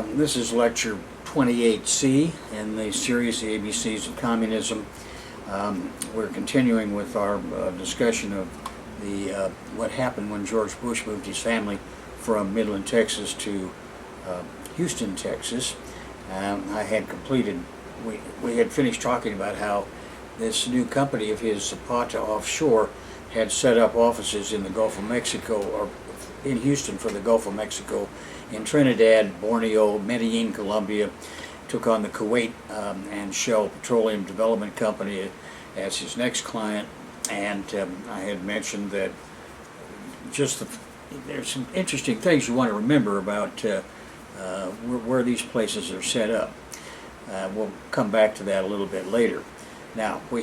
This is lecture 28C in the series The ABCs of Communism. We're continuing with our discussion of what happened when George Bush moved his family from Midland, Texas to Houston, Texas. I had completed, we had finished talking about how this new company of his, Zapata Offshore, had set up offices in the Gulf of Mexico, or in Houston for the Gulf of Mexico, in Trinidad, Borneo, Medellin, Colombia, took on the Kuwait and Shell Petroleum Development Company as his next client. And I had mentioned that there's some interesting things you want to remember about where these places are set up. We'll come back to that a little bit later. Now, we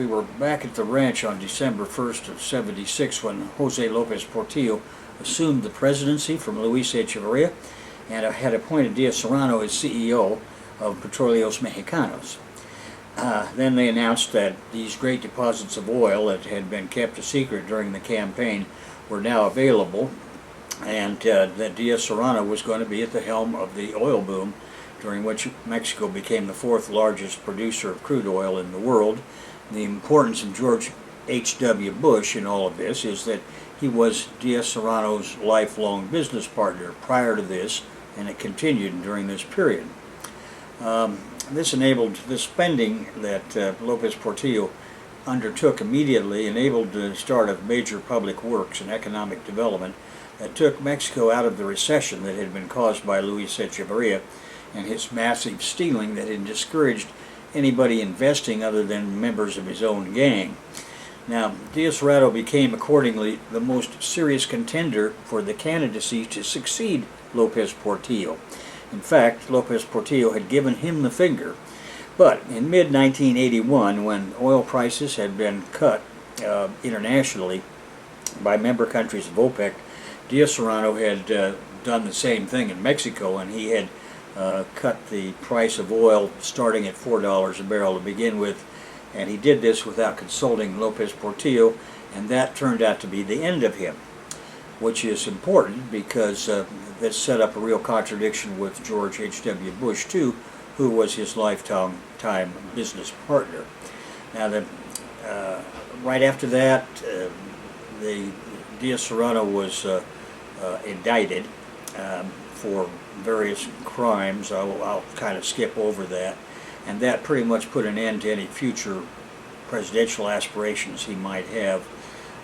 were back at the ranch on December 1st of '76 when Jose Lopez Portillo assumed the presidency from Luis Echeverria and had appointed Diaz Serrano as CEO of Petróleos Mexicanos. Then they announced that these great deposits of oil that had been kept a secret during the campaign were now available, and that Diaz Serrano was going to be at the helm of the oil boom, during which Mexico became the fourth largest producer of crude oil in the world. The importance of George H.W. Bush in all of this is that he was Diaz Serrano's lifelong business partner prior to this, and it continued during this period. This enabled the spending that Lopez Portillo undertook immediately, enabled the start of major public works and economic development that took Mexico out of the recession that had been caused by Luis Echeverria and his massive stealing that had discouraged anybody investing other than members of his own gang. Now, Diaz Serrano became accordingly the most serious contender for the candidacy to succeed Lopez Portillo. In fact, Lopez Portillo had given him the finger. But in mid-1981, when oil prices had been cut internationally by member countries of OPEC, Diaz Serrano had done the same thing in Mexico, and he had cut the price of oil starting at $4 a barrel to begin with, and he did this without consulting Lopez Portillo, and that turned out to be the end of him, which is important because that set up a real contradiction with George H.W. Bush, too, who was his lifetime business partner. Now, right after that, Diaz Serrano was indicted for various crimes. I'll kind of skip over that. And that pretty much put an end to any future presidential aspirations he might have.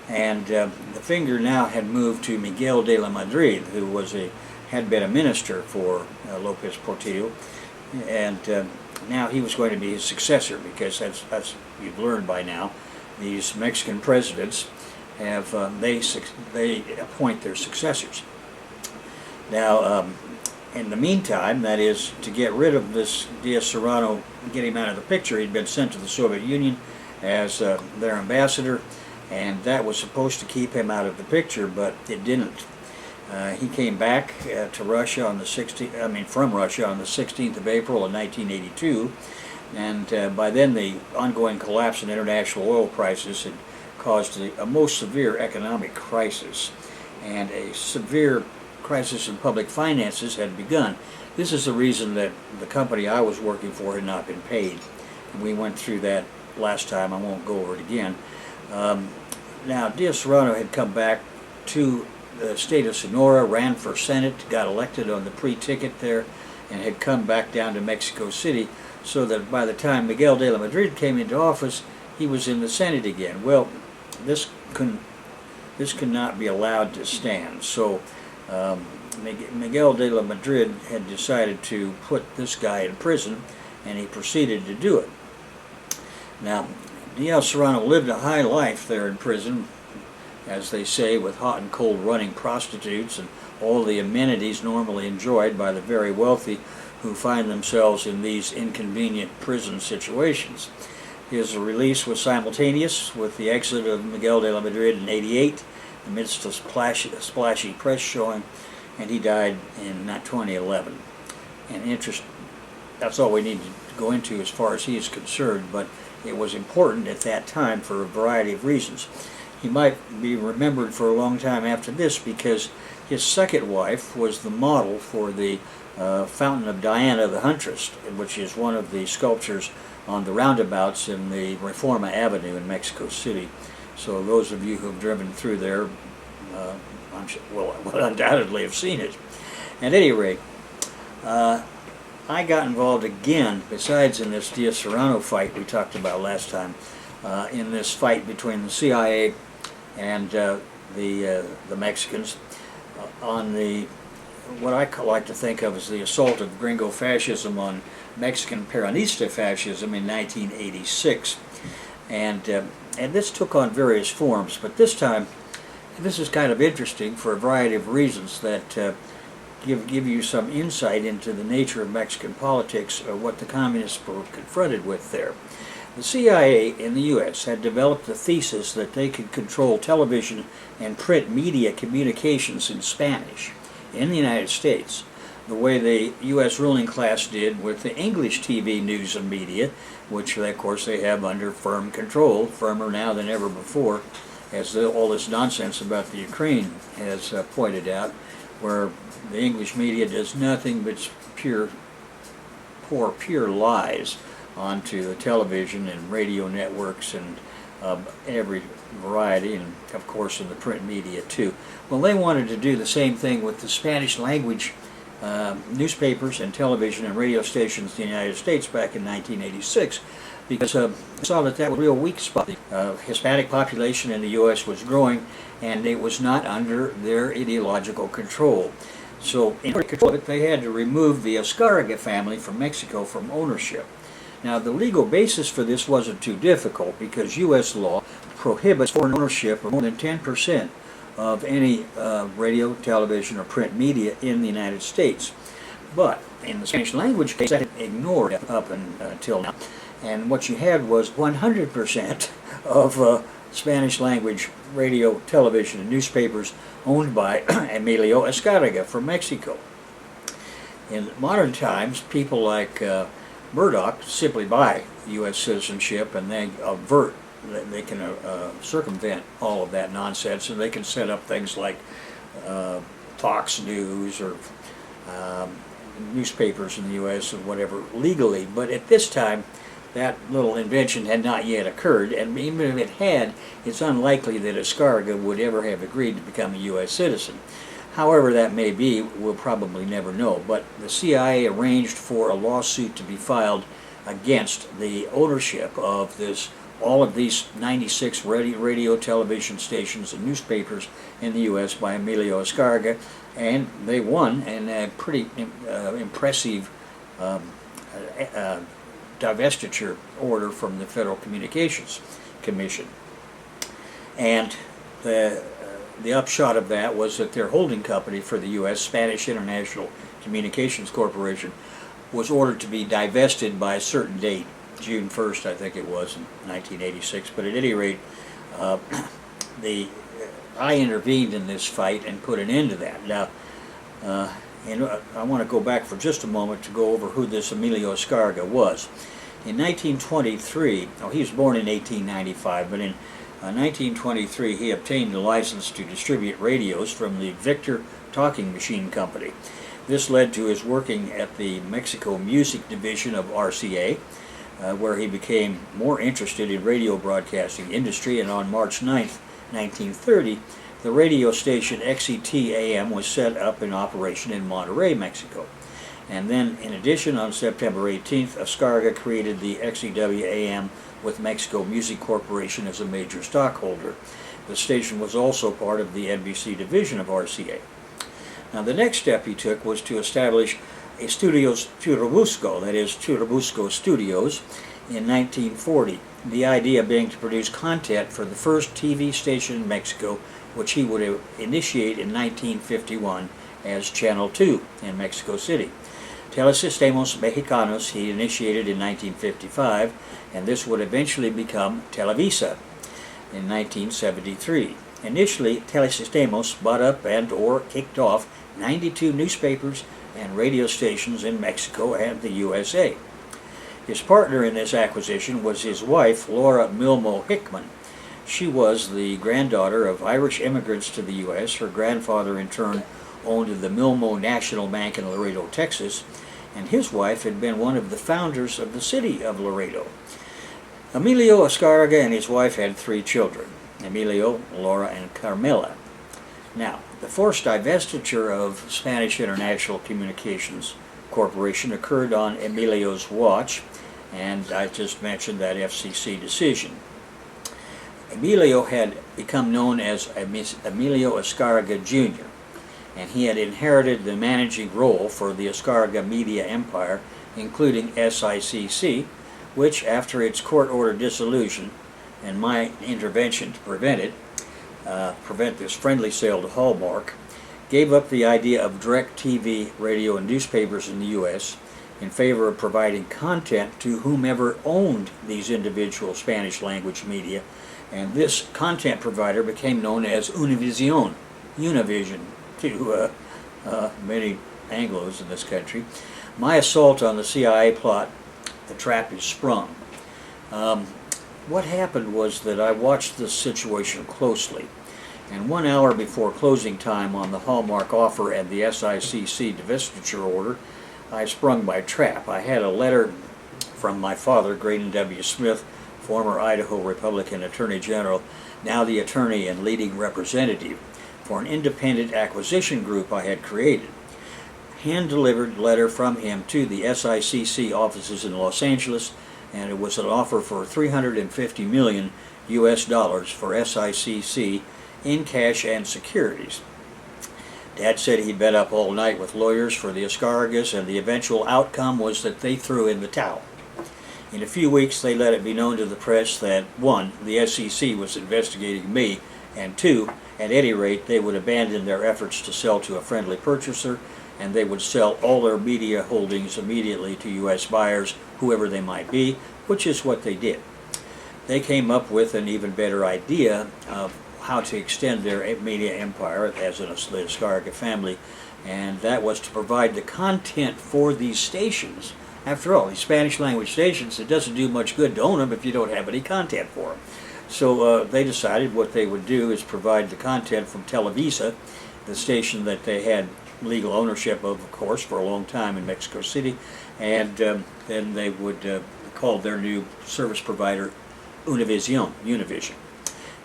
And the finger now had moved to Miguel de la Madrid, who had been a minister for Lopez Portillo, and now he was going to be his successor, because as you've learned by now, these Mexican presidents have they appoint their successors. Now, in the meantime, that is, to get rid of this Diaz Serrano, get him out of the picture, he'd been sent to the Soviet Union as their ambassador, and that was supposed to keep him out of the picture, but it didn't. He came back to Russia on the from Russia on the 16th of April of 1982, and by then the ongoing collapse in international oil prices had caused a most severe economic crisis, and a severe crisis in public finances had begun. This is the reason that the company I was working for had not been paid. We went through that last time. I won't go over it again. Now, Diaz Serrano had come back to the state of Sonora, ran for Senate, got elected on the pre-ticket there, and had come back down to Mexico City, so that by the time Miguel de la Madrid came into office, he was in the Senate again. Well, this could not be allowed to stand. So Miguel de la Madrid had decided to put this guy in prison, and he proceeded to do it. Now, Diaz Serrano lived a high life there in prison, as they say, with hot and cold running prostitutes and all the amenities normally enjoyed by the very wealthy who find themselves in these inconvenient prison situations. His release was simultaneous with the exit of Miguel de la Madrid in '88, amidst a splashy press showing, and he died in 2011. And that's all we need to go into as far as he is concerned, but it was important at that time for a variety of reasons. He might be remembered for a long time after this because his second wife was the model for the Fountain of Diana the Huntress, which is one of the sculptures on the roundabouts in the Reforma Avenue in Mexico City. So those of you who have driven through there I'm sure, will undoubtedly have seen it. At any rate, I got involved again, besides in this Diaz Serrano fight we talked about last time, in this fight between the CIA and the Mexicans on the what I like to think of as the assault of gringo fascism on Mexican Peronista fascism in 1986. And this took on various forms, but this time, this is kind of interesting for a variety of reasons that give you some insight into the nature of Mexican politics or what the communists were confronted with there. The CIA in the U.S. had developed the thesis that they could control television and print media communications in Spanish in the United States, the way the U.S. ruling class did with the English TV news and media, which of course they have under firm control, firmer now than ever before, as all this nonsense about the Ukraine has pointed out, where the English media does nothing but pour pure lies onto the television and radio networks and every variety, and of course in the print media too. Well, they wanted to do the same thing with the Spanish language newspapers and television and radio stations in the United States back in 1986, because they saw that that was a real weak spot. The Hispanic population in the U.S. was growing, and it was not under their ideological control. So in order to control it, they had to remove the Azcárraga family from Mexico from ownership. Now, the legal basis for this wasn't too difficult, because U.S. law prohibits foreign ownership of more than 10% of any radio, television, or print media in the United States. But in the Spanish language case, that had been ignored up until now. And what you had was 100% of Spanish language radio, television, and newspapers owned by Emilio Azcárraga from Mexico. In modern times, people like Murdoch simply buy U.S. citizenship, and they can circumvent all of that nonsense, and they can set up things like Fox News or newspapers in the U.S. and whatever legally. But at this time, that little invention had not yet occurred, and even if it had, it's unlikely that Azcárraga would ever have agreed to become a U.S. citizen. However that may be, we'll probably never know. But the CIA arranged for a lawsuit to be filed against the ownership of all of these 96 radio, television stations, and newspapers in the U.S. by Emilio Azcárraga, and they won in a pretty impressive divestiture order from the Federal Communications Commission. And the upshot of that was that their holding company for the U.S., Spanish International Communications Corporation, was ordered to be divested by a certain date, June 1st, I think it was, in 1986. But at any rate, I intervened in this fight and put an end to that. Now, and I want to go back for just a moment to go over who this Emilio Azcárraga was. In 1923, he was born in 1895, but in 1923 he obtained a license to distribute radios from the Victor Talking Machine Company. This led to his working at the Mexico Music Division of RCA, where he became more interested in radio broadcasting industry, and on March 9th, 1930, the radio station XET-AM was set up in operation in Monterrey, Mexico. And then, in addition, on September 18th, Azcárraga created the XEW-AM with Mexico Music Corporation as a major stockholder. The station was also part of the NBC division of RCA. Now, the next step he took was to establish a Studios Churubusco, that is, Churubusco Studios, in 1940. The idea being to produce content for the first TV station in Mexico, which he would initiate in 1951 as Channel 2 in Mexico City. Telesistemas Mexicanos he initiated in 1955, and this would eventually become Televisa in 1973. Initially, Telesistemas bought up and/or kicked off 92 newspapers and radio stations in Mexico and the USA. His partner in this acquisition was his wife, Laura Milmo Hickman. She was the granddaughter of Irish immigrants to the U.S. Her grandfather, in turn, owned the Milmo National Bank in Laredo, Texas, and his wife had been one of the founders of the city of Laredo. Emilio Azcárraga and his wife had 3 children, Emilio, Laura, and Carmela. Now, the forced divestiture of Spanish International Communications Corporation occurred on Emilio's watch, and I just mentioned that FCC decision. Emilio had become known as Emilio Azcárraga Jr., and he had inherited the managing role for the Azcárraga media empire, including SICC, which, after its court-ordered dissolution and my intervention to prevent this friendly sale to Hallmark, gave up the idea of direct TV, radio, and newspapers in the U.S. in favor of providing content to whomever owned these individual Spanish-language media, and this content provider became known as Univision to many Anglos in this country. My assault on the CIA plot, the trap is sprung. What happened was that I watched this situation closely, and 1 hour before closing time on the Hallmark offer and the SICC divestiture order, I sprung my trap. I had a letter from my father, Graydon W. Smith, former Idaho Republican Attorney General, now the attorney and leading representative for an independent acquisition group I had created. Hand-delivered letter from him to the SICC offices in Los Angeles, and it was an offer for $350 million US for SICC in cash and securities. Dad said he'd been up all night with lawyers for the Azcárragas, and the eventual outcome was that they threw in the towel. In a few weeks, they let it be known to the press that 1. The SEC was investigating me, and 2. At any rate, they would abandon their efforts to sell to a friendly purchaser, and they would sell all their media holdings immediately to U.S. buyers, whoever they might be, which is what they did. They came up with an even better idea of how to extend their media empire as an Azcárraga family, and that was to provide the content for these stations. After all, these Spanish-language stations, it doesn't do much good to own them if you don't have any content for them. So they decided what they would do is provide the content from Televisa, the station that they had legal ownership of course, for a long time in Mexico City, and then they would call their new service provider Univision.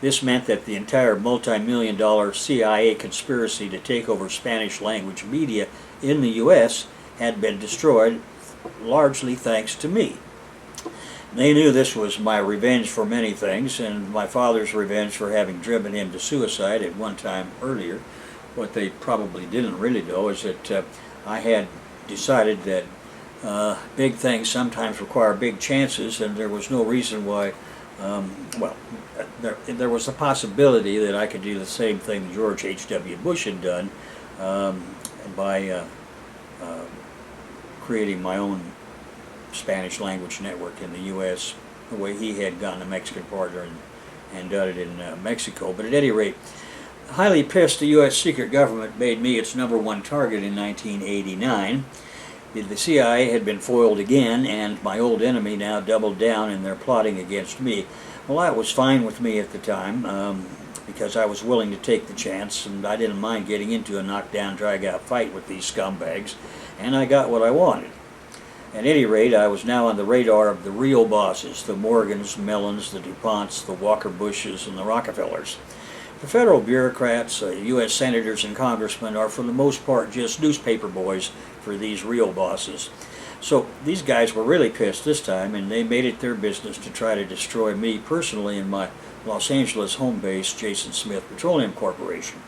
This meant that the entire multi-million-dollar CIA conspiracy to take over Spanish-language media in the U.S. had been destroyed, largely thanks to me. They knew this was my revenge for many things, and my father's revenge for having driven him to suicide at one time earlier. What they probably didn't really know is that I had decided that big things sometimes require big chances, and there was no reason why, there was a possibility that I could do the same thing George H.W. Bush had done by creating my own Spanish language network in the U.S. the way he had gotten a Mexican partner and done it in Mexico. But at any rate, highly pissed, the U.S. secret government made me its #1 target in 1989. The CIA had been foiled again, and my old enemy now doubled down in their plotting against me. Well, that was fine with me at the time, because I was willing to take the chance, and I didn't mind getting into a knockdown, drag-out fight with these scumbags, and I got what I wanted. At any rate, I was now on the radar of the real bosses, the Morgans, Mellons, the DuPonts, the Walker Bushes, and the Rockefellers. The federal bureaucrats, U.S. senators and congressmen are for the most part just newspaper boys for these real bosses. So these guys were really pissed this time, and they made it their business to try to destroy me personally in my Los Angeles home base, Jason Smith Petroleum Corporation.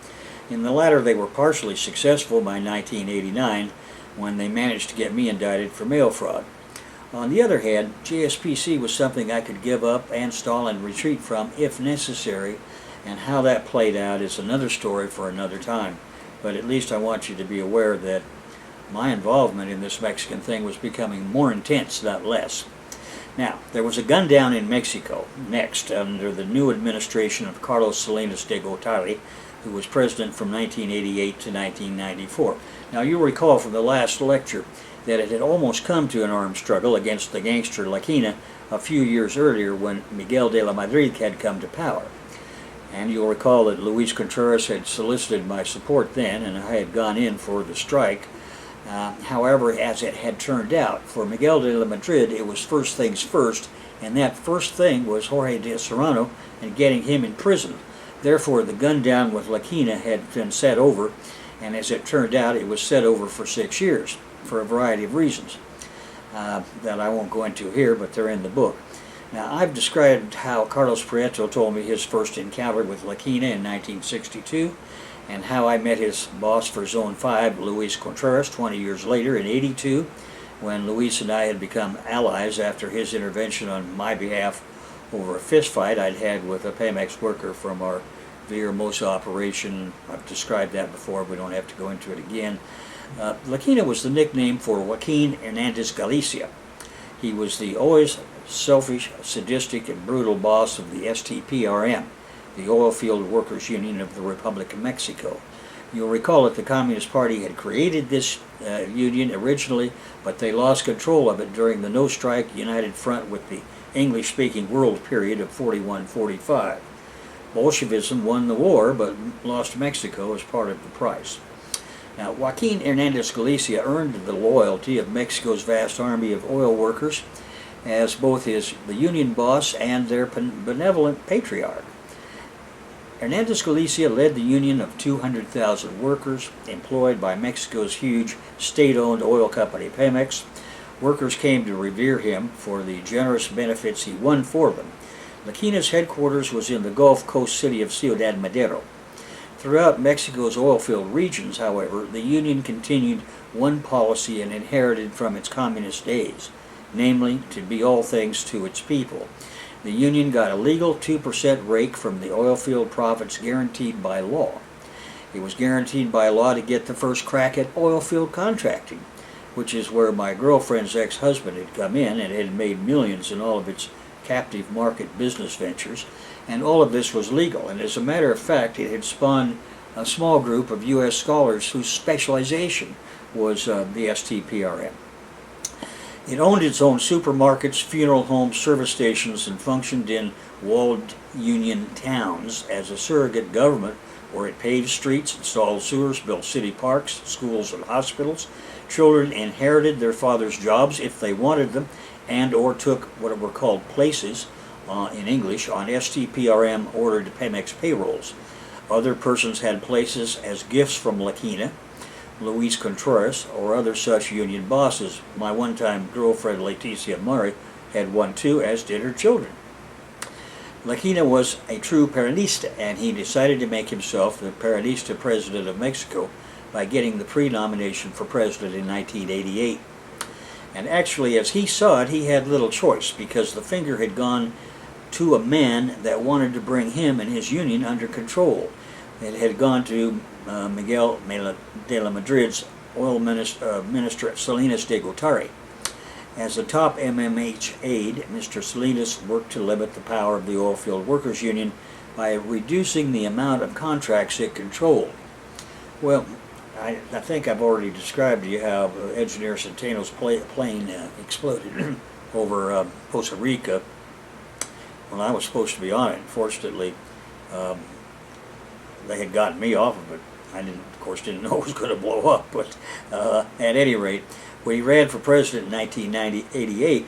In the latter, they were partially successful by 1989, when they managed to get me indicted for mail fraud. On the other hand, JSPC was something I could give up and stall and retreat from if necessary, and how that played out is another story for another time. But at least I want you to be aware that my involvement in this Mexican thing was becoming more intense, not less. Now, there was a gun down in Mexico next under the new administration of Carlos Salinas de Gotari, who was president from 1988 to 1994. Now, you'll recall from the last lecture that it had almost come to an armed struggle against the gangster La Quina a few years earlier when Miguel de la Madrid had come to power. And you'll recall that Luis Contreras had solicited my support then, and I had gone in for the strike. However, as it had turned out, for Miguel de la Madrid, it was first things first, and that first thing was Jorge de Serrano and getting him in prison. Therefore, the gun down with La Quina had been set over, and as it turned out, it was set over for 6 years, for a variety of reasons that I won't go into here, but they're in the book. Now, I've described how Carlos Prieto told me his first encounter with La Quina in 1962, and how I met his boss for Zone 5, Luis Contreras, 20 years later in '82, when Luis and I had become allies after his intervention on my behalf over a fist fight I'd had with a Pemex worker from our Villahermosa operation. I've described that before, we don't have to go into it again. La Quina was the nickname for Joaquin Hernandez Galicia. He was the always selfish, sadistic, and brutal boss of the STPRM, the Oil Field Workers Union of the Republic of Mexico. You'll recall that the Communist Party had created this union originally, but they lost control of it during the no-strike united front with the English-speaking world period of 41-45. Bolshevism won the war, but lost Mexico as part of the price. Now, Joaquin Hernandez Galicia earned the loyalty of Mexico's vast army of oil workers as both the union boss and their benevolent patriarch. Hernandez Galicia led the union of 200,000 workers employed by Mexico's huge state-owned oil company Pemex. Workers came to revere him for the generous benefits he won for them. La Quina's headquarters was in the Gulf Coast city of Ciudad Madero. Throughout Mexico's oil-filled regions, however, the union continued one policy and inherited from its communist days, namely to be all things to its people. The union got a legal 2% rake from the oil field profits guaranteed by law. It was guaranteed by law to get the first crack at oil field contracting, which is where my girlfriend's ex-husband had come in and had made millions in all of its captive market business ventures, and all of this was legal. And as a matter of fact, it had spawned a small group of U.S. scholars whose specialization was the STPRM. It owned its own supermarkets, funeral homes, service stations, and functioned in walled union towns as a surrogate government where it paved streets, installed sewers, built city parks, schools, and hospitals. Children inherited their father's jobs if they wanted them, and or took what were called places, in English, on STPRM ordered Pemex payrolls. Other persons had places as gifts from La Quina, Luis Contreras, or other such union bosses. My one-time girlfriend, Leticia Murray, had one too, as did her children. La Quina was a true Peronista, and he decided to make himself the Peronista president of Mexico by getting the pre-nomination for president in 1988. And actually, as he saw it, he had little choice, because the finger had gone to a man that wanted to bring him and his union under control. It had gone to Miguel de la Madrid's oil minister Salinas de Gotari. As a top MMH aide, Mr. Salinas worked to limit the power of the Oilfield Workers Union by reducing the amount of contracts it controlled. Well, I think I've already described to you how Engineer Centeno's plane exploded over Costa Rica when I was supposed to be on it. Unfortunately, they had gotten me off of it. I of course didn't know it was going to blow up, but at any rate, when he ran for president in 1988,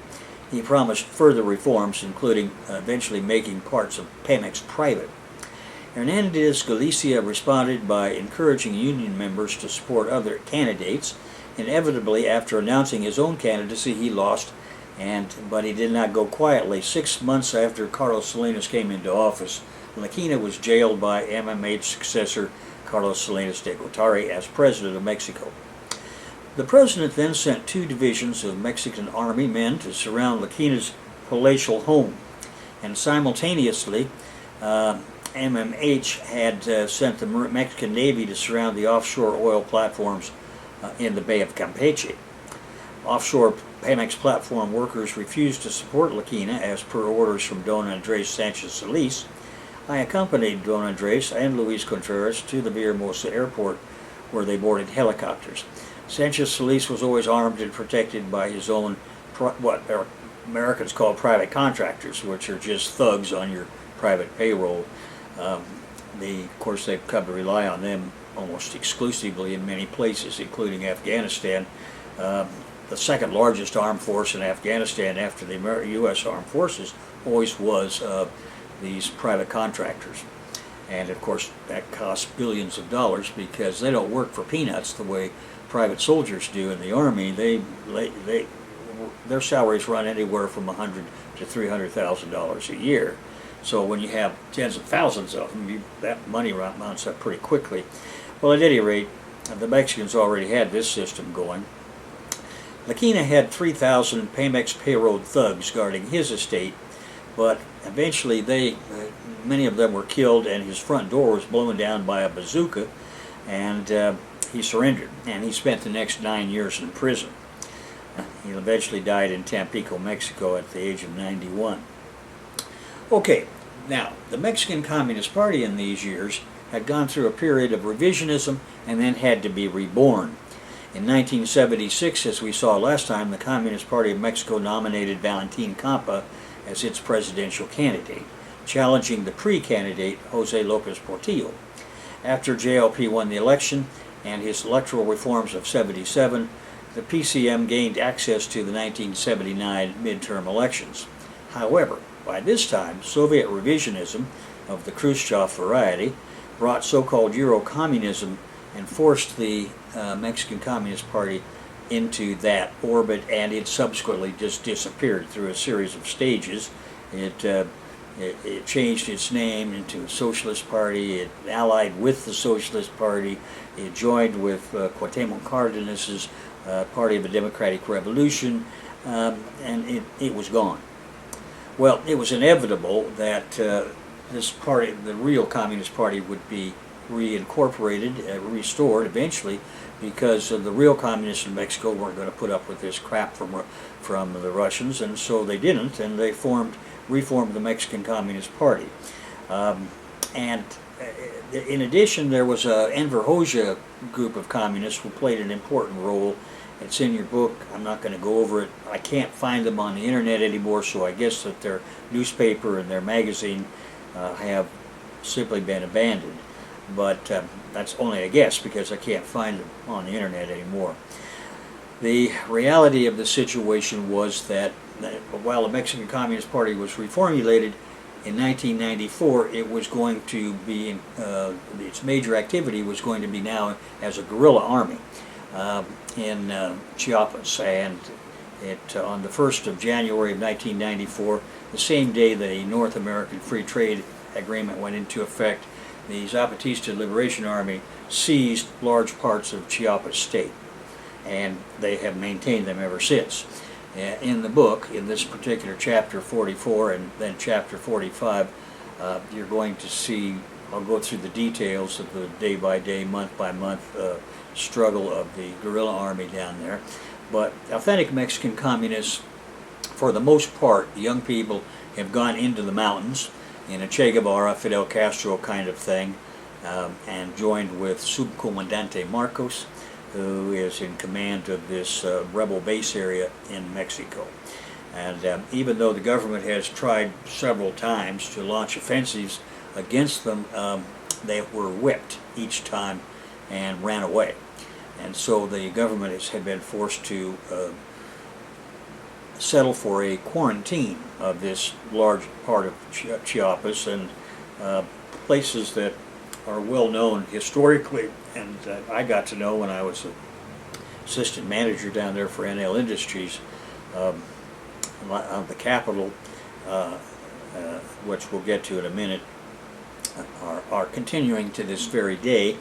he promised further reforms, including eventually making parts of Pemex private. Hernandez Galicia responded by encouraging union members to support other candidates. Inevitably, after announcing his own candidacy, he lost, but he did not go quietly. 6 months after Carlos Salinas came into office, La Quina was jailed by MMH successor Carlos Salinas de Gotari as president of Mexico. The president then sent 2 divisions of Mexican Army men to surround La Quina's palatial home, and simultaneously MMH had sent the Mexican Navy to surround the offshore oil platforms in the Bay of Campeche. Offshore Pemex platform workers refused to support La Quina as per orders from Don Andres Sanchez Solis. I accompanied Don Andres and Luis Contreras to the Villahermosa airport, where they boarded helicopters. Sanchez Solis was always armed and protected by his own, what Americans call private contractors, which are just thugs on your private payroll. Of course, they've come to rely on them almost exclusively in many places, including Afghanistan. The second largest armed force in Afghanistan after the U.S. Armed Forces always was these private contractors. And of course, that costs billions of dollars because they don't work for peanuts the way private soldiers do in the Army. Their salaries run anywhere from $100,000 to $300,000 a year. So when you have tens of thousands of them, that money mounts up pretty quickly. Well, at any rate, the Mexicans already had this system going. Laquina had 3,000 Pemex payroll thugs guarding his estate, but eventually many of them were killed, and his front door was blown down by a bazooka, and he surrendered, and he spent the next 9 years in prison. He eventually died in Tampico, Mexico at the age of 91. Okay, now, the Mexican Communist Party in these years had gone through a period of revisionism and then had to be reborn. In 1976, as we saw last time, the Communist Party of Mexico nominated Valentin Campa as its presidential candidate, challenging the pre-candidate Jose Lopez Portillo. After JLP won the election and his electoral reforms of '77, the PCM gained access to the 1979 midterm elections. However, by this time, Soviet revisionism of the Khrushchev variety brought so-called Euro-communism and forced the Mexican Communist Party into that orbit, and it subsequently just disappeared through a series of stages. It changed its name into a Socialist Party, it allied with the Socialist Party, it joined with Cuauhtemoc Cárdenas's Party of the Democratic Revolution, and it was gone. Well, it was inevitable that this party, the real Communist Party, would be reincorporated, restored eventually, because the real communists in Mexico weren't going to put up with this crap from the Russians, and so they didn't, and they reformed the Mexican Communist Party. And in addition, there was a Enver Hoxha group of communists who played an important role. It's in your book. I'm not going to go over it. I can't find them on the internet anymore, so I guess that their newspaper and their magazine have simply been abandoned. But that's only a guess because I can't find them on the internet anymore. The reality of the situation was that while the Mexican Communist Party was reformulated in 1994, it was going to be, its major activity was going to be now as a guerrilla army in Chiapas. And on the 1st of January of 1994, the same day the North American Free Trade Agreement went into effect, the Zapatista Liberation Army seized large parts of Chiapas state, and they have maintained them ever since. In the book, in this particular chapter 44 and then chapter 45, you're going to see, I'll go through the details of the day-by-day, month-by-month struggle of the guerrilla army down there. But authentic Mexican communists, for the most part, the young people have gone into the mountains in a Che Guevara, Fidel Castro kind of thing, and joined with Subcomandante Marcos, who is in command of this rebel base area in Mexico. And even though the government has tried several times to launch offensives against them, they were whipped each time and ran away. And so the government had been forced to settle for a quarantine of this large part of Chiapas, and places that are well known historically, and I got to know when I was an assistant manager down there for NL Industries. The capital, which we'll get to in a minute, are continuing to this very day.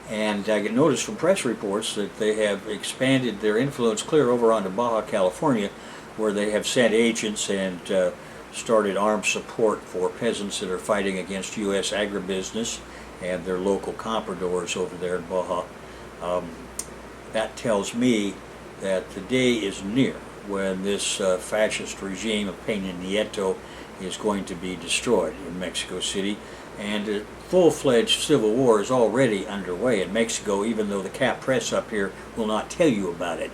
And I get notice from press reports that they have expanded their influence clear over onto Baja California, where they have sent agents and started armed support for peasants that are fighting against U.S. agribusiness and their local compradors over there in Baja. That tells me that the day is near when this fascist regime of Peña Nieto is going to be destroyed in Mexico City, and a full-fledged civil war is already underway in Mexico, even though the cap press up here will not tell you about it.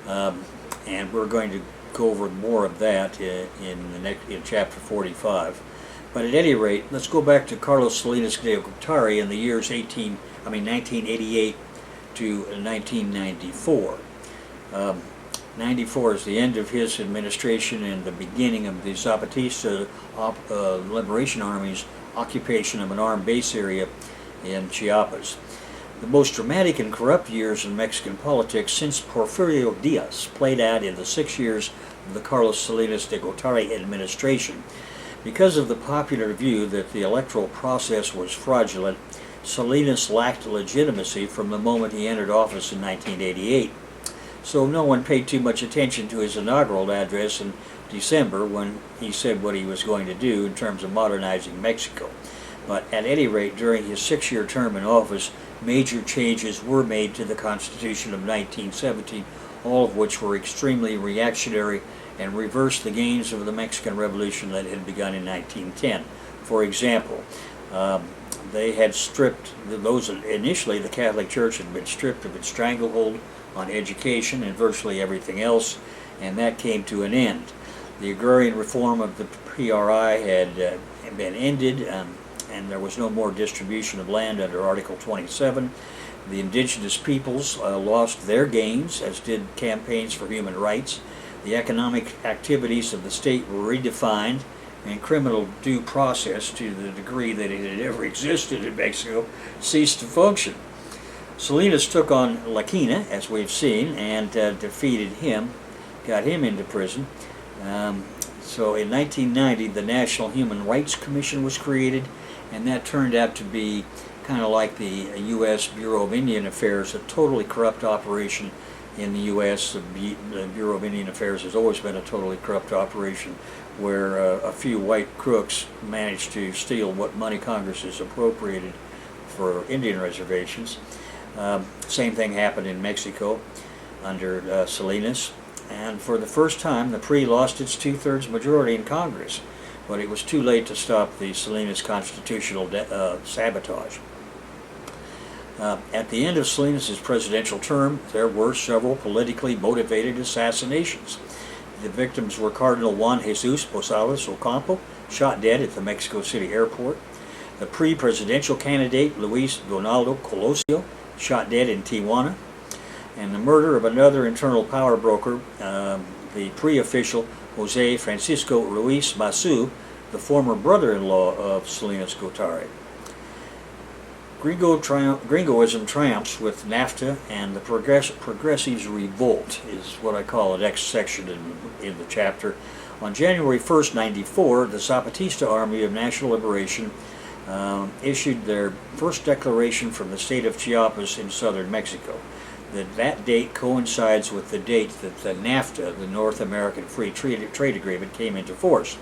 And we're going to go over more of that in chapter 45. But at any rate, let's go back to Carlos Salinas de Gotari in the years 1988 to 1994. 94 is the end of his administration and the beginning of the Zapatista Liberation Army's occupation of an armed base area in Chiapas. The most dramatic and corrupt years in Mexican politics since Porfirio Diaz played out in the 6 years of the Carlos Salinas de Gotari administration. Because of the popular view that the electoral process was fraudulent, Salinas lacked legitimacy from the moment he entered office in 1988. So no one paid too much attention to his inaugural address in December when he said what he was going to do in terms of modernizing Mexico. But at any rate, during his 6-year term in office, major changes were made to the Constitution of 1917, all of which were extremely reactionary and reversed the gains of the Mexican Revolution that had begun in 1910. For example, they had stripped, initially the Catholic Church had been stripped of its stranglehold on education and virtually everything else, and that came to an end. The agrarian reform of the PRI had been ended, and there was no more distribution of land under Article 27. The indigenous peoples lost their gains, as did campaigns for human rights. The economic activities of the state were redefined, and criminal due process, to the degree that it had ever existed in Mexico, ceased to function. Salinas took on Laquina, as we've seen, and defeated him, got him into prison. So in 1990, the National Human Rights Commission was created, and that turned out to be kind of like the U.S. Bureau of Indian Affairs, a totally corrupt operation in the U.S. The Bureau of Indian Affairs has always been a totally corrupt operation where a few white crooks managed to steal what money Congress has appropriated for Indian reservations. Same thing happened in Mexico under Salinas, and for the first time the PRI lost its 2/3 majority in Congress, but it was too late to stop the Salinas constitutional sabotage. At the end of Salinas' presidential term, there were several politically motivated assassinations. The victims were Cardinal Juan Jesus Posadas Ocampo, shot dead at the Mexico City airport; the pre-presidential candidate Luis Donaldo Colosio, shot dead in Tijuana; and the murder of another internal power broker, the pre-official Jose Francisco Ruiz Masu, the former brother-in-law of Salinas Gotari. Gringoism triumphs with NAFTA, and the progressives revolt is what I call the next section in the chapter. On January 1st, 1994, the Zapatista Army of National Liberation issued their first declaration from the state of Chiapas in southern Mexico. That date coincides with the date that the NAFTA, the North American Free Trade Agreement, came into force.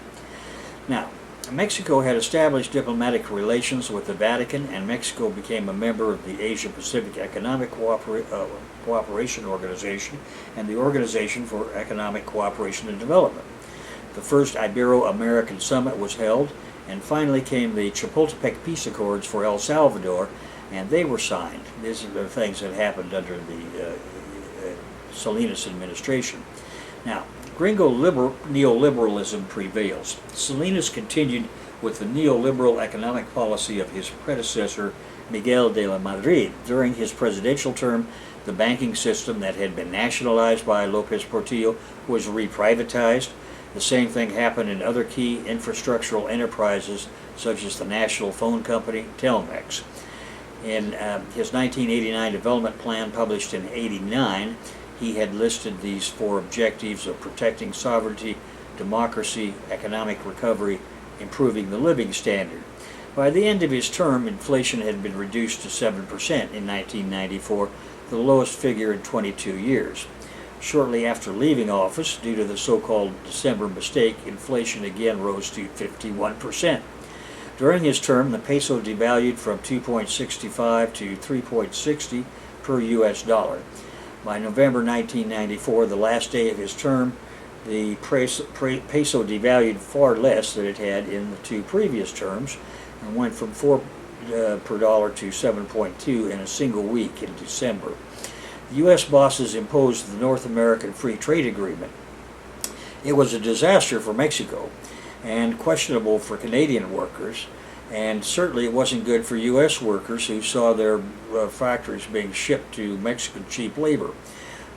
Now, Mexico had established diplomatic relations with the Vatican, and Mexico became a member of the Asia-Pacific Economic Cooperation Organization and the Organization for Economic Cooperation and Development. The first Ibero-American Summit was held, and finally came the Chapultepec Peace Accords for El Salvador, and they were signed. These are the things that happened under the Salinas administration. Now, Gringo neoliberalism prevails. Salinas continued with the neoliberal economic policy of his predecessor, Miguel de la Madrid. During his presidential term, the banking system that had been nationalized by López Portillo was reprivatized. The same thing happened in other key infrastructural enterprises, such as the national phone company, Telmex. In his 1989 development plan, published in 1989, he had listed these 4 objectives of protecting sovereignty, democracy, economic recovery, improving the living standard. By the end of his term, inflation had been reduced to 7% in 1994, the lowest figure in 22 years. Shortly after leaving office, due to the so-called December mistake, inflation again rose to 51%. During his term, the peso devalued from 2.65 to 3.60 per U.S. dollar. By November 1994, the last day of his term, the peso devalued far less than it had in the 2 previous terms, and went from 4 per dollar to 7.2 in a single week in December. The U.S. bosses imposed the North American Free Trade Agreement. It was a disaster for Mexico. and questionable for Canadian workers, and certainly it wasn't good for U.S. workers who saw their factories being shipped to Mexican cheap labor.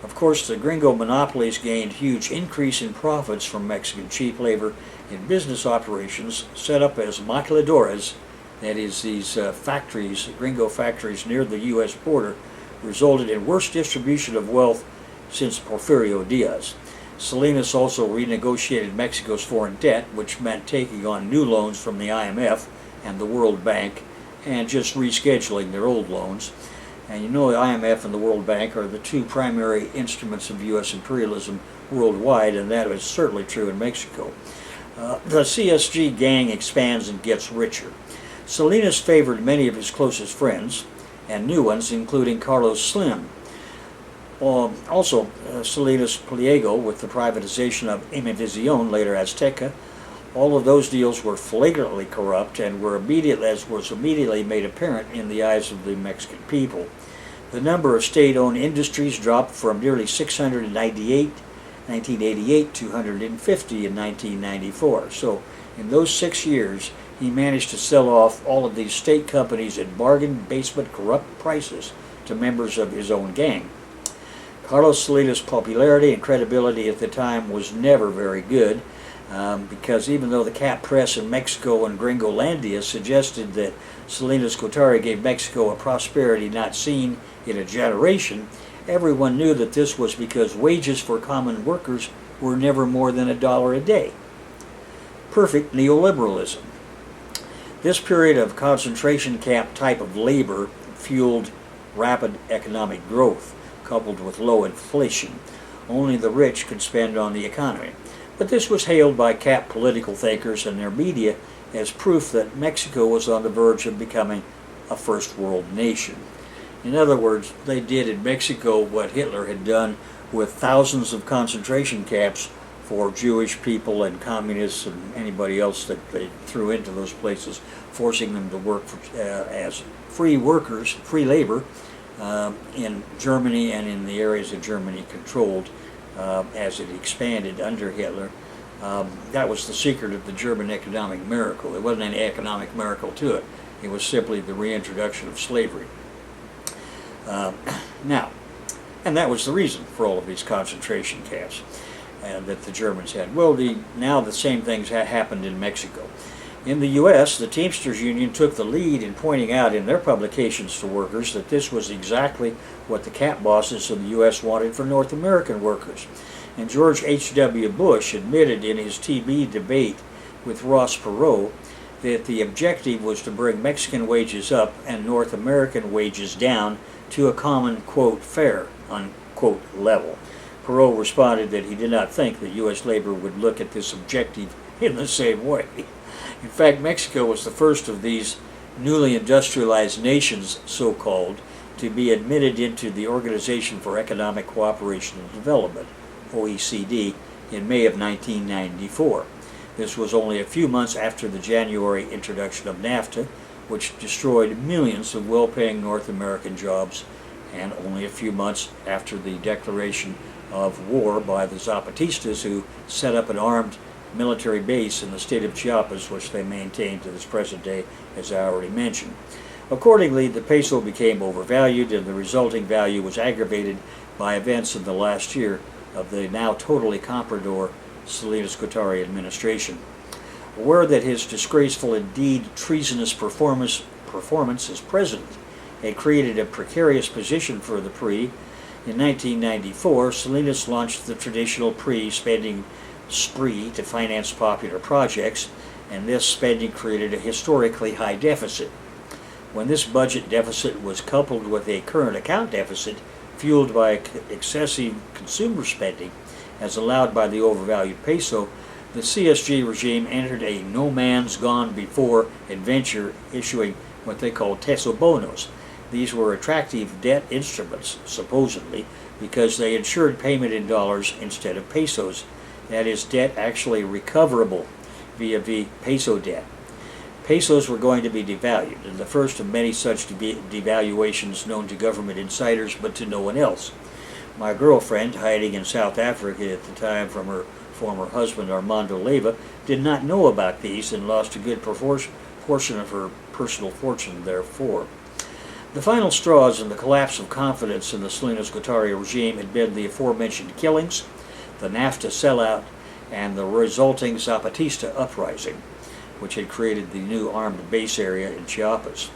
Of course, the gringo monopolies gained huge increase in profits from Mexican cheap labor in business operations set up as maquiladoras, that is, these factories, gringo factories near the U.S. border, resulted in worst distribution of wealth since Porfirio Diaz. Salinas also renegotiated Mexico's foreign debt, which meant taking on new loans from the IMF and the World Bank and just rescheduling their old loans. And you know the IMF and the World Bank are the two primary instruments of U.S. imperialism worldwide, and that is certainly true in Mexico. The CSG gang expands and gets richer. Salinas favored many of his closest friends and new ones, including Carlos Slim. Also, Salinas Pliego with the privatization of Imevisión, later Azteca. All of those deals were flagrantly corrupt and were was immediately made apparent in the eyes of the Mexican people. The number of state-owned industries dropped from nearly 698 in 1988 to 150 in 1994. So in those 6 years, he managed to sell off all of these state companies at bargain basement corrupt prices to members of his own gang. Carlos Salinas' popularity and credibility at the time was never very good, because even though the cap press in Mexico and Gringolandia suggested that Salinas Gotari gave Mexico a prosperity not seen in a generation, everyone knew that this was because wages for common workers were never more than $1 a day. Perfect neoliberalism. This period of concentration camp type of labor fueled rapid economic growth, coupled with low inflation. Only the rich could spend on the economy. But this was hailed by cap political thinkers and their media as proof that Mexico was on the verge of becoming a first world nation. In other words, they did in Mexico what Hitler had done with thousands of concentration camps for Jewish people and communists and anybody else that they threw into those places, forcing them to work as free workers, free labor, in Germany and in the areas that Germany controlled as it expanded under Hitler. That was the secret of the German economic miracle. There wasn't any economic miracle to it. It was simply the reintroduction of slavery. And that was the reason for all of these concentration camps that the Germans had. Well, now the same things happened in Mexico. In the U.S., the Teamsters Union took the lead in pointing out in their publications to workers that this was exactly what the cap bosses of the U.S. wanted for North American workers. And George H.W. Bush admitted in his TV debate with Ross Perot that the objective was to bring Mexican wages up and North American wages down to a common, quote, fair, unquote, level. Perot responded that he did not think that U.S. labor would look at this objective in the same way. In fact, Mexico was the first of these newly industrialized nations, so-called, to be admitted into the Organization for Economic Cooperation and Development, OECD, in May of 1994. This was only a few months after the January introduction of NAFTA, which destroyed millions of well-paying North American jobs, and only a few months after the declaration of war by the Zapatistas, who set up an armed military base in the state of Chiapas, which they maintain to this present day, as I already mentioned. Accordingly, the peso became overvalued, and the resulting value was aggravated by events in the last year of the now totally comprador Salinas Gotari administration. Aware that his disgraceful, indeed treasonous performance as president had created a precarious position for the PRI, in 1994, Salinas launched the traditional PRI spending spree to finance popular projects, and this spending created a historically high deficit. When this budget deficit was coupled with a current account deficit fueled by excessive consumer spending, as allowed by the overvalued peso, the CSG regime entered a no-man's-gone-before adventure, issuing what they call tesobonos. These were attractive debt instruments, supposedly, because they ensured payment in dollars instead of pesos. That is, debt actually recoverable via peso debt. Pesos were going to be devalued, and the first of many such devaluations known to government insiders, but to no one else. My girlfriend, hiding in South Africa at the time from her former husband Armando Leyva, did not know about these and lost a good portion of her personal fortune therefore. The final straws in the collapse of confidence in the Salinas Gotari regime had been the aforementioned killings, the NAFTA sellout, and the resulting Zapatista uprising, which had created the new armed base area in Chiapas.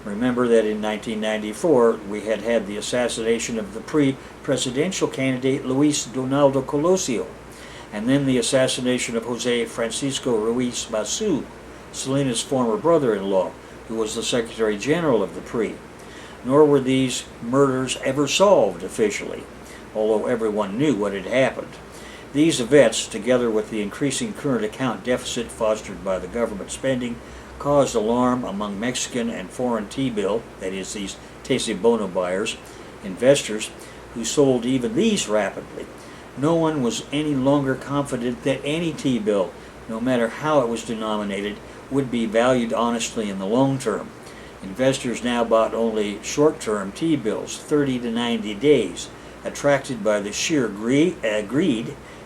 Remember that in 1994 we had had the assassination of the pre-presidential candidate Luis Donaldo Colosio, and then the assassination of Jose Francisco Ruiz Masu, Salinas' former brother-in-law, who was the Secretary General of the PRI. Nor were these murders ever solved officially, although everyone knew what had happened. These events, together with the increasing current account deficit fostered by the government spending, caused alarm among Mexican and foreign T-bill, that is, these Tese Bono buyers, investors, who sold even these rapidly. No one was any longer confident that any T-bill, no matter how it was denominated, would be valued honestly in the long term. Investors now bought only short-term T-bills, 30 to 90 days, attracted by the sheer greed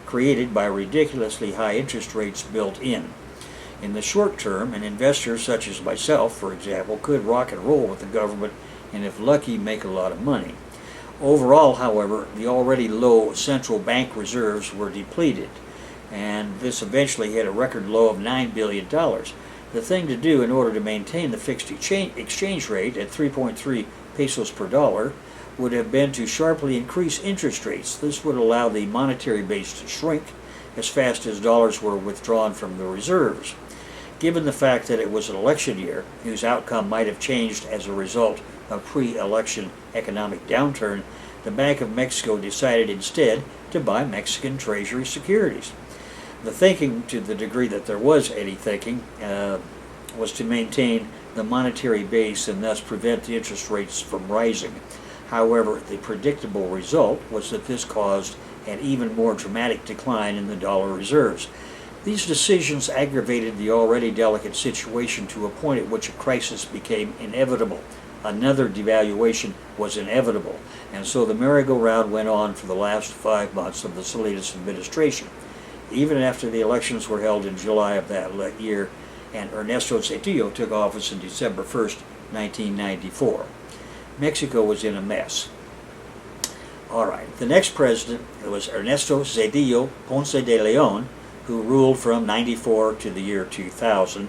created by ridiculously high interest rates built in. In the short term, an investor such as myself, for example, could rock and roll with the government and, if lucky, make a lot of money. Overall, however, the already low central bank reserves were depleted, and this eventually hit a record low of $9 billion. The thing to do in order to maintain the fixed exchange rate at 3.3 pesos per dollar would have been to sharply increase interest rates. This would allow the monetary base to shrink as fast as dollars were withdrawn from the reserves. Given the fact that it was an election year, whose outcome might have changed as a result of pre-election economic downturn, the Bank of Mexico decided instead to buy Mexican Treasury securities. The thinking, to the degree that there was any thinking, was to maintain the monetary base and thus prevent the interest rates from rising. However, the predictable result was that this caused an even more dramatic decline in the dollar reserves. These decisions aggravated the already delicate situation to a point at which a crisis became inevitable. Another devaluation was inevitable, and so the merry-go-round went on for the last 5 months of the Salinas administration. Even after the elections were held in July of that year, and Ernesto Zedillo took office on December 1st, 1994. Mexico was in a mess. All right, the next president was Ernesto Zedillo Ponce de Leon, who ruled from 94 to the year 2000.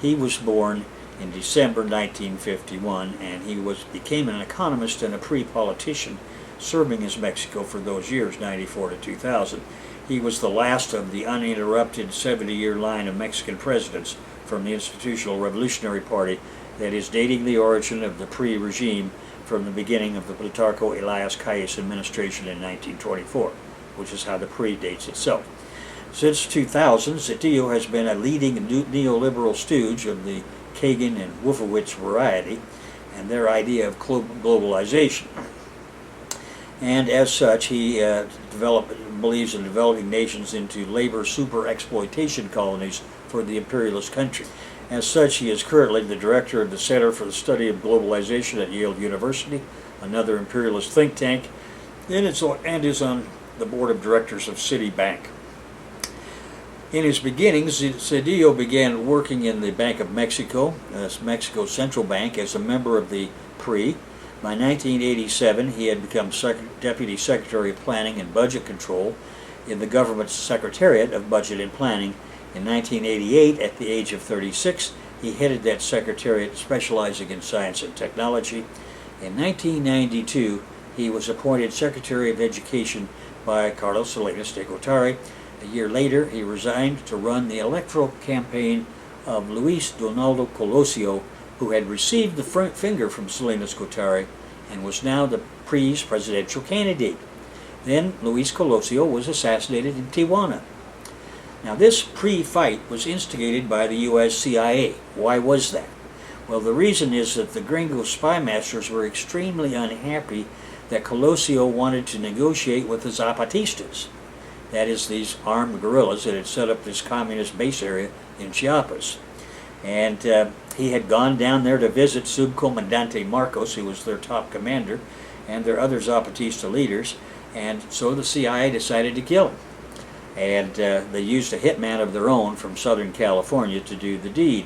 He was born in December 1951, and he became an economist and a pre-politician, serving as Mexico for those years, 94 to 2000. He was the last of the uninterrupted 70-year line of Mexican presidents from the Institutional Revolutionary Party that is dating the origin of the PRI regime from the beginning of the Plutarco Elias Calles administration in 1924, which is how the PRI dates itself. Since 2000, Zedillo has been a leading neoliberal stooge of the Kagan and Wolfowitz variety and their idea of globalization. And as such, he believes in developing nations into labor super-exploitation colonies for the imperialist country. As such, he is currently the director of the Center for the Study of Globalization at Yale University, another imperialist think tank, and is on the board of directors of Citibank. In his beginnings, Zedillo began working in the Bank of Mexico, Mexico's central bank, as a member of the PRI. By 1987, he had become Deputy Secretary of Planning and Budget Control in the government's Secretariat of Budget and Planning. In 1988, at the age of 36, he headed that secretariat, specializing in science and technology. In 1992, he was appointed Secretary of Education by Carlos Salinas de Gotari. A year later, he resigned to run the electoral campaign of Luis Donaldo Colosio, who had received the front finger from Salinas Gotari and was now the PRI's presidential candidate. Then Luis Colosio was assassinated in Tijuana. Now, this PRI fight was instigated by the U.S. CIA. Why was that? Well, the reason is that the gringo spy masters were extremely unhappy that Colosio wanted to negotiate with the Zapatistas. That is, these armed guerrillas that had set up this communist base area in Chiapas. And he had gone down there to visit Subcomandante Marcos, who was their top commander, and their other Zapatista leaders, and so the CIA decided to kill him. and they used a hitman of their own from Southern California to do the deed.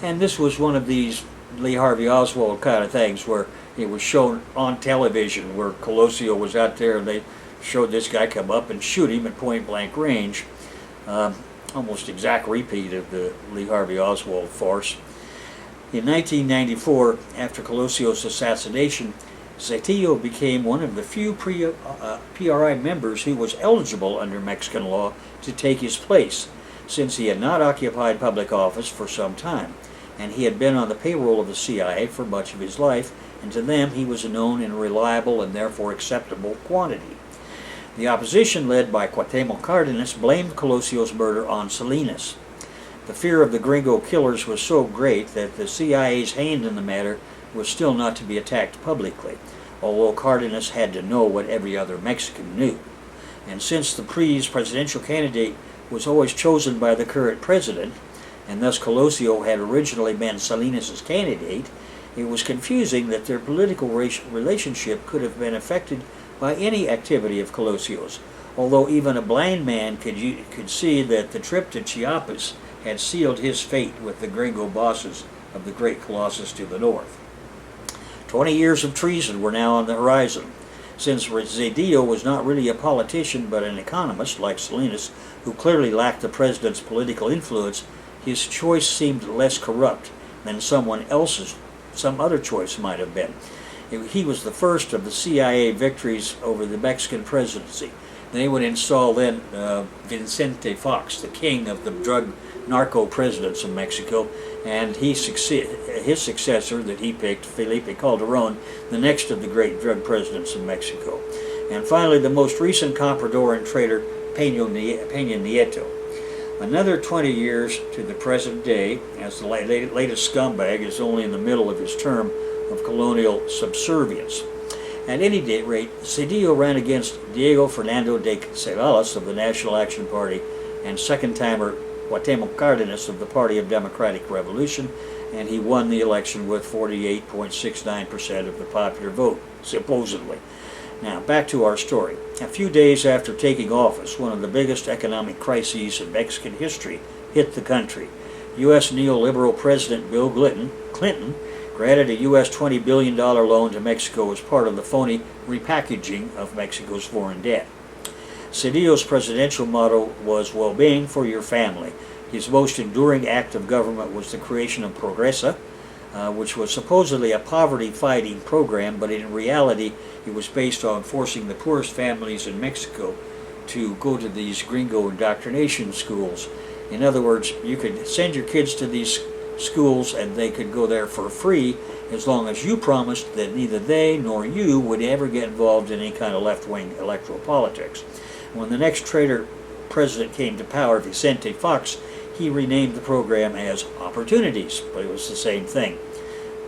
And this was one of these Lee Harvey Oswald kind of things where it was shown on television, where Colosio was out there and they showed this guy come up and shoot him at point blank range. Almost exact repeat of the Lee Harvey Oswald farce. In 1994, after Colosio's assassination, Zedillo became one of the few PRI members who was eligible under Mexican law to take his place, since he had not occupied public office for some time, and he had been on the payroll of the CIA for much of his life, and to them he was a known and reliable and therefore acceptable quantity. The opposition, led by Cuauhtemoc Cárdenas, blamed Colosio's murder on Salinas. The fear of the gringo killers was so great that the CIA's hand in the matter was still not to be attacked publicly, although Cárdenas had to know what every other Mexican knew. And since the PRI's presidential candidate was always chosen by the current president, and thus Colosio had originally been Salinas' candidate, it was confusing that their political relationship could have been affected by any activity of Colosio's, although even a blind man could see that the trip to Chiapas had sealed his fate with the gringo bosses of the great colossus to the north. 20 years of treason were now on the horizon. Since Zedillo was not really a politician but an economist like Salinas, who clearly lacked the president's political influence, his choice seemed less corrupt than some other choice might have been. He was the first of the CIA victories over the Mexican presidency. They would install then Vicente Fox, the king of the drug narco presidents of Mexico, and his successor that he picked, Felipe Calderón, the next of the great drug presidents of Mexico. And finally, the most recent comprador and traitor, Peña Nieto. Another 20 years to the present day, as the latest scumbag is only in the middle of his term of colonial subservience. At any rate, Zedillo ran against Diego Fernando de Ceballos of the National Action Party and second-timer Cuauhtemoc Cárdenas of the Party of Democratic Revolution, and he won the election with 48.69% of the popular vote, supposedly. Now, back to our story. A few days after taking office, one of the biggest economic crises in Mexican history hit the country. U.S. neoliberal President Bill Clinton granted a U.S. $20 billion loan to Mexico as part of the phony repackaging of Mexico's foreign debt. Zedillo's presidential motto was well-being for your family. His most enduring act of government was the creation of Progresa, which was supposedly a poverty-fighting program, but in reality it was based on forcing the poorest families in Mexico to go to these gringo indoctrination schools. In other words, you could send your kids to these schools and they could go there for free as long as you promised that neither they nor you would ever get involved in any kind of left-wing electoral politics. When the next traitor president came to power, Vicente Fox, he renamed the program as Opportunities, but it was the same thing,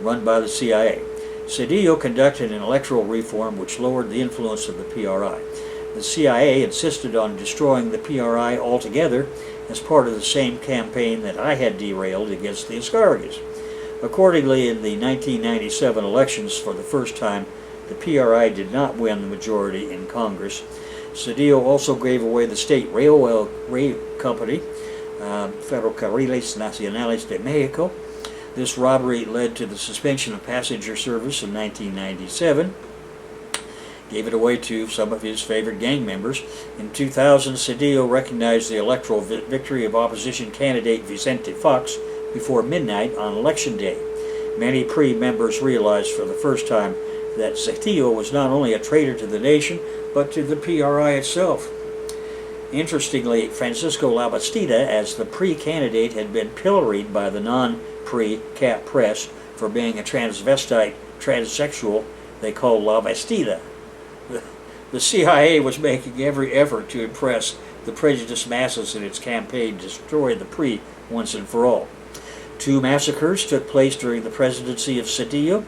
run by the CIA. Zedillo conducted an electoral reform which lowered the influence of the PRI. The CIA insisted on destroying the PRI altogether as part of the same campaign that I had derailed against the Ascargas. Accordingly, in the 1997 elections, for the first time, the PRI did not win the majority in Congress. Zedillo also gave away the state railway company, Ferrocarriles Nacionales de Mexico. This robbery led to the suspension of passenger service in 1997. Gave it away to some of his favorite gang members. In 2000, Zedillo recognized the electoral victory of opposition candidate Vicente Fox before midnight on Election Day. Many PRI members realized for the first time that Zedillo was not only a traitor to the nation, but to the PRI itself. Interestingly, Francisco Labastida, as the PRI candidate, had been pilloried by the non-PRI Cap press for being a transvestite transsexual they called Labastida. The CIA was making every effort to impress the prejudiced masses in its campaign to destroy the PRI once and for all. 2 massacres took place during the presidency of Zedillo.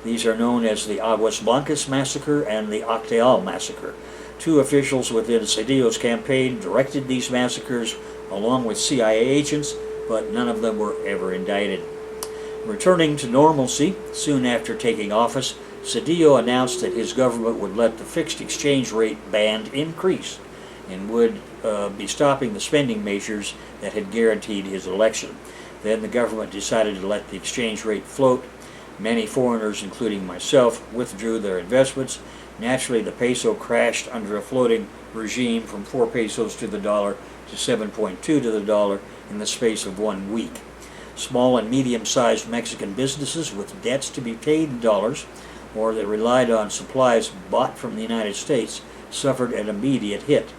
These are known as the Aguas Blancas massacre and the Octal massacre. 2 officials within Zedillo's campaign directed these massacres along with CIA agents, but none of them were ever indicted. Returning to normalcy soon after taking office, Zedillo announced that his government would let the fixed exchange rate band increase. and would be stopping the spending measures that had guaranteed his election. Then the government decided to let the exchange rate float. Many foreigners, including myself, withdrew their investments. Naturally, the peso crashed under a floating regime from 4 pesos to the dollar to 7.2 to the dollar in the space of 1 week. Small and medium-sized Mexican businesses with debts to be paid in dollars or that relied on supplies bought from the United States suffered an immediate hit.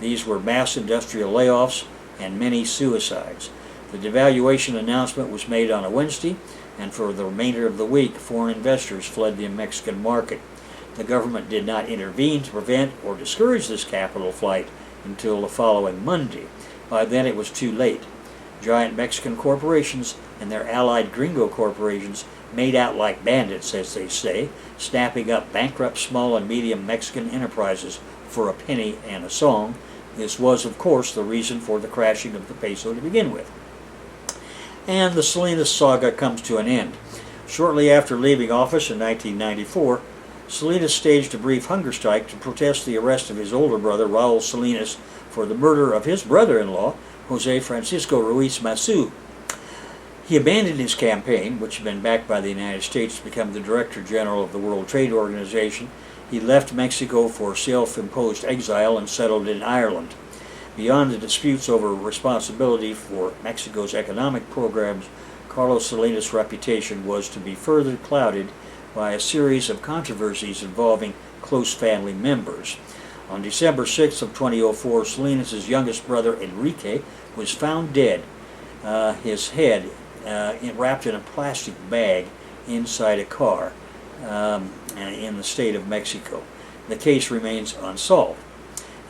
These were mass industrial layoffs and many suicides. The devaluation announcement was made on a Wednesday, and for the remainder of the week, foreign investors fled the Mexican market. The government did not intervene to prevent or discourage this capital flight until the following Monday. By then it was too late. Giant Mexican corporations and their allied gringo corporations made out like bandits, as they say, snapping up bankrupt small and medium Mexican enterprises for a penny and a song. This was, of course, the reason for the crashing of the peso to begin with. And the Salinas saga comes to an end. Shortly after leaving office in 1994, Salinas staged a brief hunger strike to protest the arrest of his older brother, Raul Salinas, for the murder of his brother-in-law, Jose Francisco Ruiz Masu. He abandoned his campaign, which had been backed by the United States to become the Director General of the World Trade Organization. He left Mexico for self-imposed exile and settled in Ireland. Beyond the disputes over responsibility for Mexico's economic programs, Carlos Salinas' reputation was to be further clouded by a series of controversies involving close family members. On December 6th of 2004, Salinas' youngest brother, Enrique, was found dead, his head wrapped in a plastic bag inside a car in the state of Mexico. The case remains unsolved.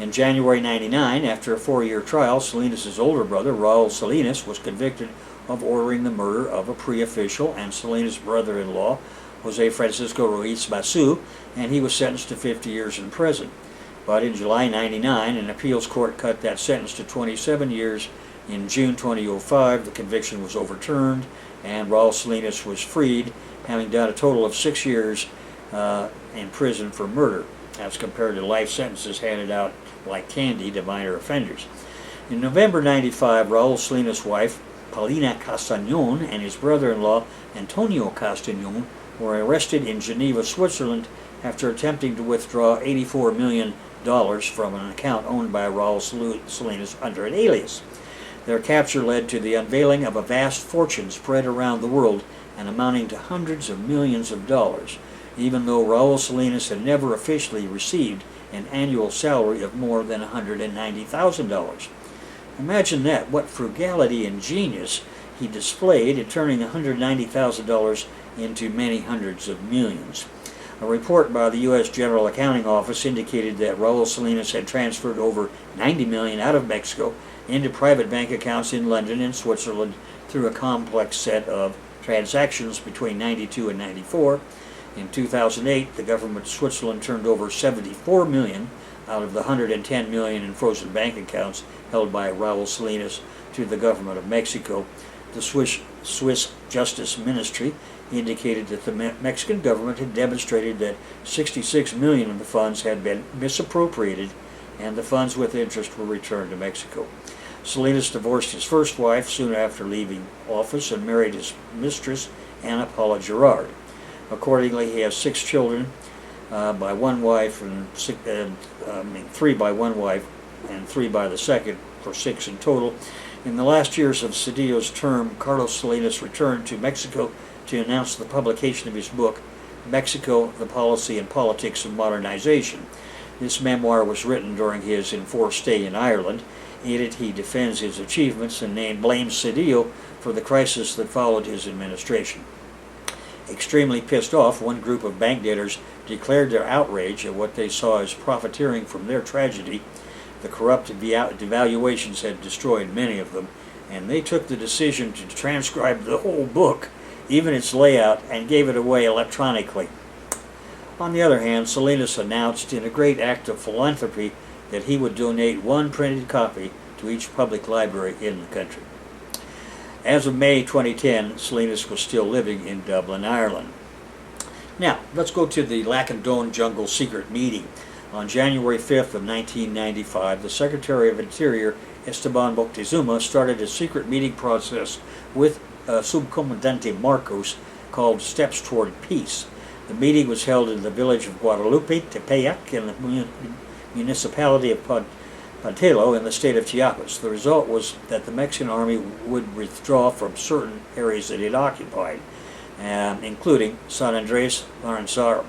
In January 1999, after a 4-year trial, Salinas' older brother, Raul Salinas, was convicted of ordering the murder of a pre-official and Salinas' brother-in-law, Jose Francisco Ruiz Masu, and he was sentenced to 50 years in prison. But in July 1999, an appeals court cut that sentence to 27 years. In June 2005, the conviction was overturned, and Raul Salinas was freed, having done a total of 6 years in prison for murder, as compared to life sentences handed out like candy to minor offenders. In November 1995, Raul Salinas' wife, Paulina Castañón, and his brother-in-law, Antonio Castañón, were arrested in Geneva, Switzerland, after attempting to withdraw $84 million from an account owned by Raul Salinas under an alias. Their capture led to the unveiling of a vast fortune spread around the world and amounting to hundreds of millions of dollars, even though Raul Salinas had never officially received an annual salary of more than $190,000. Imagine that, what frugality and genius he displayed in turning $190,000 into many hundreds of millions. A report by the U.S. General Accounting Office indicated that Raul Salinas had transferred over $90 million out of Mexico into private bank accounts in London and Switzerland through a complex set of transactions between 92 and 94. In 2008, the government of Switzerland turned over $74 million out of the $110 million in frozen bank accounts held by Raul Salinas to the government of Mexico. The Swiss Justice Ministry indicated that the Mexican government had demonstrated that $66 million of the funds had been misappropriated, and the funds with interest were returned to Mexico. Salinas divorced his first wife soon after leaving office and married his mistress, Ana Paula Gerard. Accordingly, he has 6 children by one wife, and 3 by one wife and 3 by the second, for 6 in total. In the last years of Zedillo's term, Carlos Salinas returned to Mexico to announce the publication of his book, Mexico, the Policy and Politics of Modernization. This memoir was written during his enforced stay in Ireland. In it, he defends his achievements and blames Zedillo for the crisis that followed his administration. Extremely pissed off, one group of bank debtors declared their outrage at what they saw as profiteering from their tragedy. The corrupt devaluations had destroyed many of them, and they took the decision to transcribe the whole book, even its layout, and gave it away electronically. On the other hand, Salinas announced in a great act of philanthropy that he would donate 1 printed copy to each public library in the country. As of May 2010, Salinas was still living in Dublin, Ireland. Now, let's go to the Lacandone Jungle secret meeting. On January 5th of 1995, the Secretary of Interior, Esteban Moctezuma, started a secret meeting process with Subcomandante Marcos called Steps Toward Peace. The meeting was held in the village of Guadalupe, Tepeyac, in the municipality of Pantelo in the state of Chiapas. The result was that the Mexican army would withdraw from certain areas that it occupied, including San Andres Lorenzaro.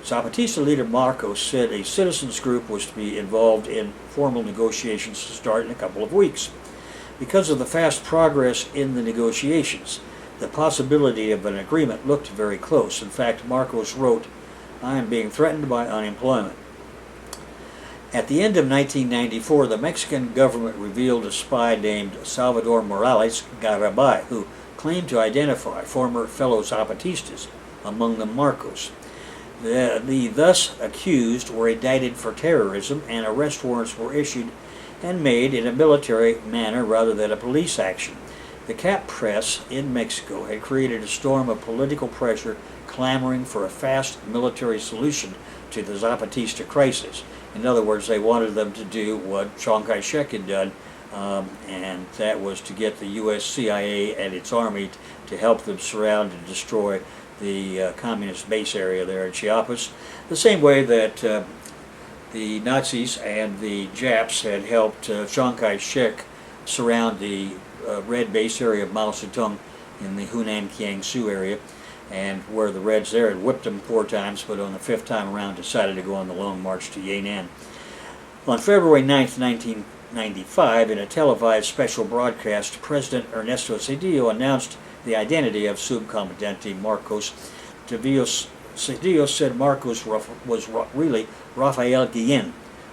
Zapatista leader Marcos said a citizens group was to be involved in formal negotiations to start in a couple of weeks. Because of the fast progress in the negotiations, the possibility of an agreement looked very close. In fact, Marcos wrote, "I am being threatened by unemployment." At the end of 1994, the Mexican government revealed a spy named Salvador Morales Garibay, who claimed to identify former fellow Zapatistas, among them Marcos. The thus accused were indicted for terrorism, and arrest warrants were issued and made in a military manner rather than a police action. The Cap press in Mexico had created a storm of political pressure clamoring for a fast military solution to the Zapatista crisis. In other words, they wanted them to do what Chiang Kai-shek had done, and that was to get the U.S. CIA and its army to help them surround and destroy the communist base area there in Chiapas, the same way that the Nazis and the Japs had helped Chiang Kai-shek surround the red base area of Mao Zedong in the Hunan Jiangsu area, and where the Reds there had whipped them 4 times, but on the 5th time around decided to go on the long march to Yan'an. On February 9th, 1995, in a televised special broadcast, President Ernesto Zedillo announced the identity of Subcomandante Marcos. Zedillo said Marcos was really Rafael Guillen,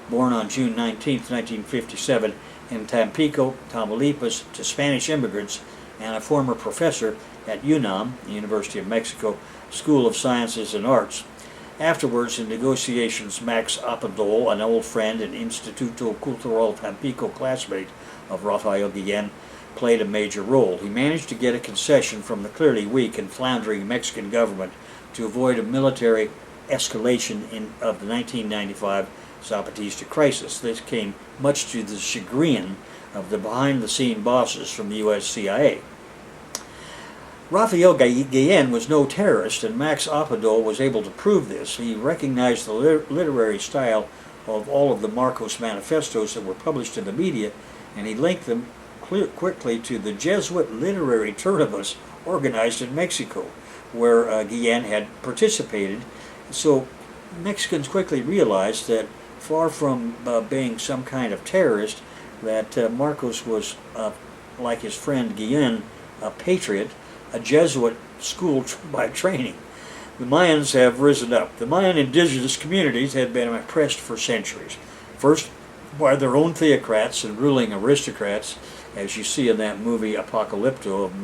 born on June 19, 1957, in Tampico, Tamaulipas, to Spanish immigrants, and a former professor at UNAM, the University of Mexico, School of Sciences and Arts. Afterwards, in negotiations, Max Apadol, an old friend and Instituto Cultural Tampico classmate of Rafael Guillen, played a major role. He managed to get a concession from the clearly weak and floundering Mexican government to avoid a military escalation of the 1995 Zapatista crisis. This came much to the chagrin of the behind-the-scene bosses from the U.S. CIA. Rafael Guillen was no terrorist, and Max Apadol was able to prove this. He recognized the literary style of all of the Marcos manifestos that were published in the media, and he linked them quickly to the Jesuit literary tournaments organized in Mexico, where Guillen had participated. So Mexicans quickly realized that far from being some kind of terrorist, that Marcos was, like his friend Guillen, a patriot, a Jesuit school by training. The Mayans have risen up. The Mayan indigenous communities had been oppressed for centuries. First by their own theocrats and ruling aristocrats, as you see in that movie Apocalypto of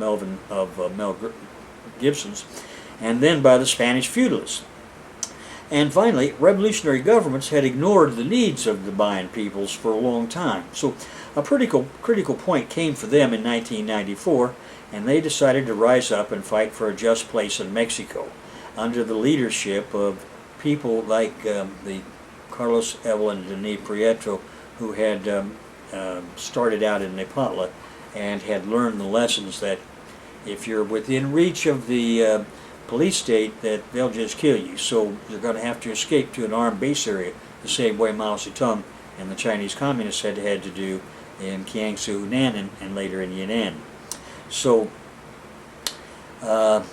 Mel Gibson's, and then by the Spanish feudalists. And finally, revolutionary governments had ignored the needs of the Mayan peoples for a long time. So a critical point came for them in 1994, and they decided to rise up and fight for a just place in Mexico, under the leadership of people like the Carlos Evelyn Denis Prieto, who had started out in Nepantla and had learned the lessons that if you're within reach of the police state, that they'll just kill you. So you're going to have to escape to an armed base area, the same way Mao Zedong and the Chinese communists had to do in Jiangsu, Hunan, and later in Yan'an. So a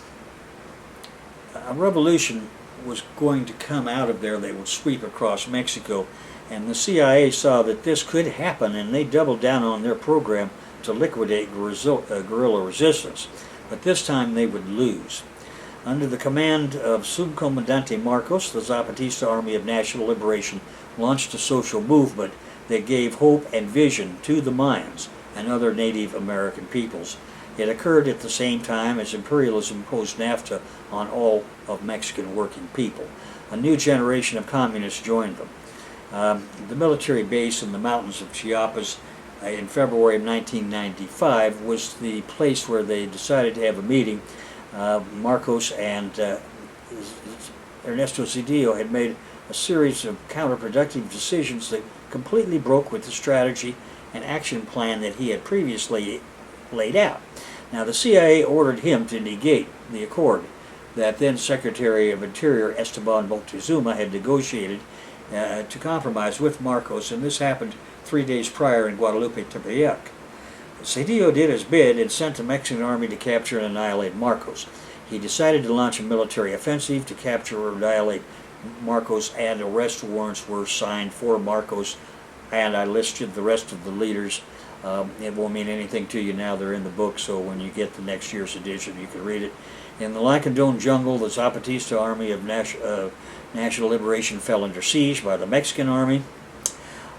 revolution was going to come out of there that would sweep across Mexico, and the CIA saw that this could happen, and they doubled down on their program to liquidate guerrilla resistance. But this time they would lose. Under the command of Subcomandante Marcos, the Zapatista Army of National Liberation launched a social movement that gave hope and vision to the Mayans and other Native American peoples. It occurred at the same time as imperialism imposed NAFTA on all of Mexican working people. A new generation of communists joined them. The military base in the mountains of Chiapas in February of 1995 was the place where they decided to have a meeting. Marcos and Ernesto Zedillo had made a series of counterproductive decisions that completely broke with the strategy and action plan that he had previously laid out. Now, the CIA ordered him to negate the accord that then Secretary of Interior Esteban Moctezuma had negotiated to compromise with Marcos, and this happened 3 days prior in Guadalupe, Tepeyac. Zedillo did his bid and sent the Mexican army to capture and annihilate Marcos. He decided to launch a military offensive to capture or annihilate Marcos, and arrest warrants were signed for Marcos, and I listed the rest of the leaders. It won't mean anything to you now, they're in the book, so when you get the next year's edition you can read it. In the Lacandon jungle, the Zapatista army of National Liberation fell under siege by the Mexican army.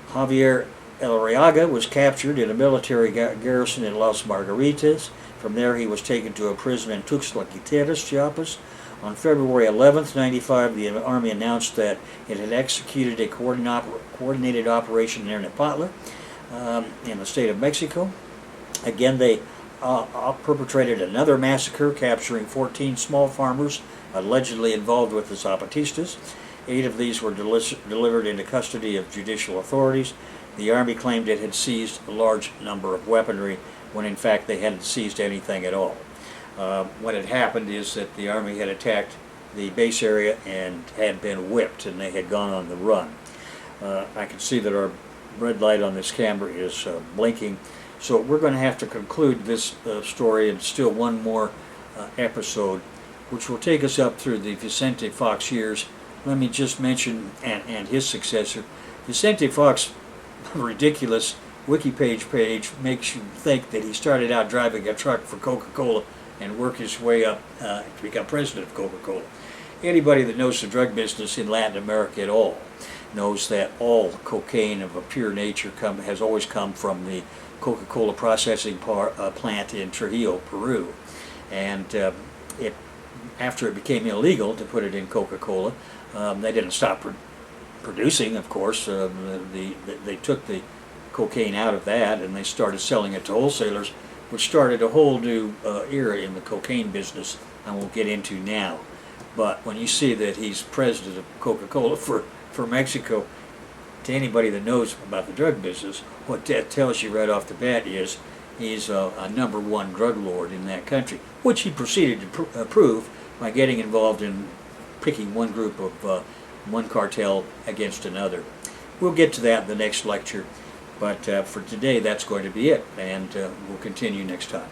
Javier Elorriaga was captured in a military garrison in Las Margaritas. From there he was taken to a prison in Tuxtla Gutiérrez, Chiapas. On February 11th, 1995, the Army announced that it had executed a coordinated operation near Nepantla in the state of Mexico. Again, they perpetrated another massacre, capturing 14 small farmers allegedly involved with the Zapatistas. 8 of these were delivered into custody of judicial authorities. The Army claimed it had seized a large number of weaponry, when in fact they hadn't seized anything at all. What had happened is that the Army had attacked the base area and had been whipped, and they had gone on the run. I can see that our red light on this camera is blinking, so we're going to have to conclude this story in still one more episode, which will take us up through the Vicente Fox years. Let me just mention, and his successor, Vicente Fox, ridiculous wiki page makes you think that he started out driving a truck for Coca-Cola and worked his way up to become president of Coca-Cola. Anybody that knows the drug business in Latin America at all knows that all cocaine of a pure nature has always come from the Coca-Cola processing plant in Trujillo, Peru. And after it became illegal to put it in Coca-Cola, they didn't stop producing, of course. They took the cocaine out of that and they started selling it to wholesalers, which started a whole new era in the cocaine business I won't get into now. But when you see that he's president of Coca-Cola for Mexico, to anybody that knows about the drug business, what that tells you right off the bat is he's a #1 drug lord in that country, which he proceeded to prove by getting involved in picking one group of one cartel against another. We'll get to that in the next lecture, but for today that's going to be it, and we'll continue next time.